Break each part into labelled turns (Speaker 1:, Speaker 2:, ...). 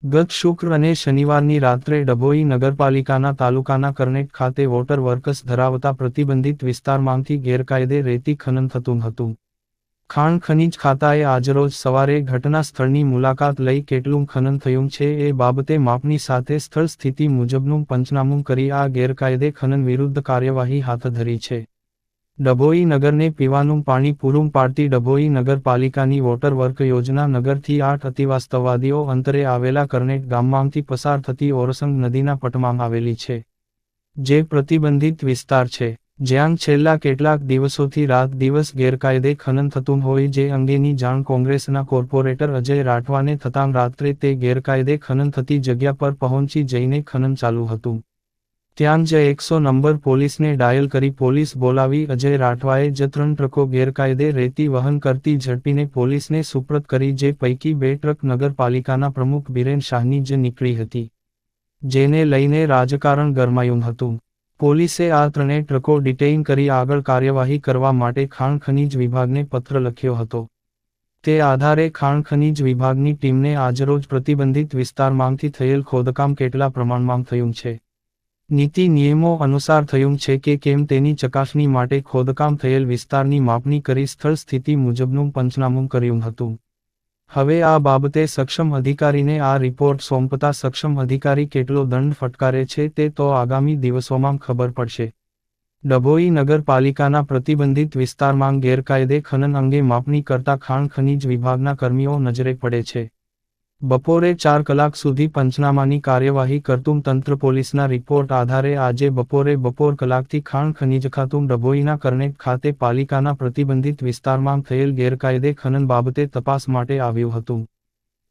Speaker 1: ગત શુક્ર અને શનિવારની રાત્રે ડભોઈ નગરપાલિકાના તાલુકાના કરનેટ ખાતે વોટર વર્કસ ધરાવતા પ્રતિબંધિત વિસ્તારમાંથી ગેરકાયદે રેતી ખનન થતું હતું. ખાણ ખનીજ ખાતાએ આજરોજ સવારે ઘટના સ્થળની મુલાકાત લઈ કેટલું ખનન થયું છે એ બાબતે માપણી સાથે સ્થળ સ્થિતિ મુજબનું પંચનામું કરી આ ગેરકાયદે ખનન વિરુદ્ધ કાર્યવાહી હાથ ધરી છે. ડભોઈ નગરને પીવાનું પાણી પૂરું પાડતી ડભોઈ નગરપાલિકાની વોટર વર્ક યોજના નગરથી 8 અતિવાસ્તવવાદીઓ અંતરે આવેલા કરનેટ ગામમાંથી પસાર થતી ઓરસંગ નદીના પટમાં આવેલી છે, જે પ્રતિબંધિત વિસ્તાર છે, જ્યાં છેલ્લા કેટલાક દિવસોથી રાત દિવસ ગેરકાયદે ખનન થતું હોય જે અંગેની જાણ કોંગ્રેસના કોર્પોરેટર અજય રાઠવાને થતાં રાત્રે તે ગેરકાયદે ખનન થતી જગ્યા પર પહોંચી જઈને ખનન ચાલુ હતું. ત્યાં જ 100 નંબર પોલીસને ડાયલ કરી પોલીસ બોલાવી અજય રાઠવાએ જ 3 ટ્રકો ગેરકાયદે રેતી વહન કરતી ઝડપીને પોલીસને સુપ્રત કરી, જે પૈકી 2 ટ્રક નગરપાલિકાના પ્રમુખ બિરેન શાહની જ નીકળી હતી, જેને લઈને રાજકારણ ગરમાયું હતું. પોલીસે આ 3 ટ્રકો ડિટેઇન કરી આગળ કાર્યવાહી કરવા માટે ખાણ ખનીજ વિભાગને પત્ર લખ્યો હતો. તે આધારે ખાણ ખનીજ વિભાગની ટીમને આજરોજ પ્રતિબંધિત વિસ્તારમાંથી થયેલ ખોદકામ કેટલા પ્રમાણમાં થયું છે, નીતિ નિયમો અનુસાર થયું છે કે કેમ તેની ચકાસણી માટે ખોદકામ થયેલ વિસ્તારની માપણી કરી સ્થળ સ્થિતિ મુજબનું પંચનામું કર્યું હતું. હવે આ બાબતે સક્ષમ અધિકારીને આ રિપોર્ટ સોંપતા સક્ષમ અધિકારી કેટલો દંડ ફટકારે છે તે તો આગામી દિવસોમાં ખબર પડશે. ડભોઈ નગરપાલિકાના પ્રતિબંધિત વિસ્તારમાં ગેરકાયદે ખનન અંગે માપણી કરતા ખાણ ખનીજ વિભાગના કર્મીઓ નજરે પડે છે. બપોરે 4 કલાક સુધી પંચનામાની કાર્યવાહી કરતું તંત્ર પોલીસના રિપોર્ટ આધારે આજે બપોરે કલાકથી ખાણ ખનીજ ખાતું ડભોઈના કરનેટ ખાતે પાલિકાના પ્રતિબંધિત વિસ્તારમાં થયેલ ગેરકાયદે ખનન બાબતે તપાસ માટે આવ્યું હતું,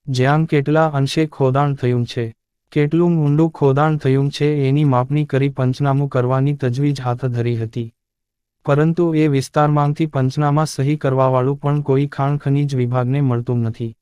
Speaker 1: જ્યાં કેટલા અંશે ખોદાણ થયું છે, કેટલું ઊંડું ખોદાણ થયું છે એની માપણી કરી પંચનામું કરવાની તજવીજ હાથ ધરી હતી. પરંતુ એ વિસ્તારમાંથી પંચનામા સહી કરવાવાળું પણ કોઈ ખાણ ખનીજ વિભાગને મળતું નથી.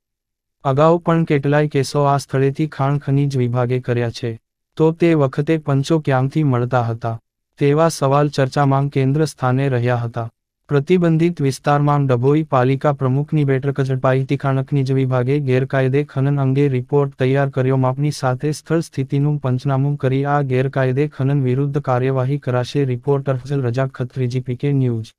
Speaker 1: અગાઉ પણ કેટલાય કેસો આ સ્થળેથી ખાણ ખનીજ વિભાગે કર્યા છે, તો તે વખતે પંચો ક્યાંથી મળતા હતા તેવા સવાલ ચર્ચામાં કેન્દ્ર સ્થાને રહ્યા હતા. પ્રતિબંધિત વિસ્તારમાં ડભોઈ પાલિકા પ્રમુખની બેઠક ઝડપાઈ. ખાણ ખનીજ વિભાગે ગેરકાયદે ખનન અંગે રિપોર્ટ તૈયાર કર્યો. માપણી સાથે સ્થળ સ્થિતિનું પંચનામું કરી આ ગેરકાયદે ખનન વિરુદ્ધ કાર્યવાહી કરાશે. રિપોર્ટર ફઝલ રજા ખત્રી, GPK ન્યૂઝ.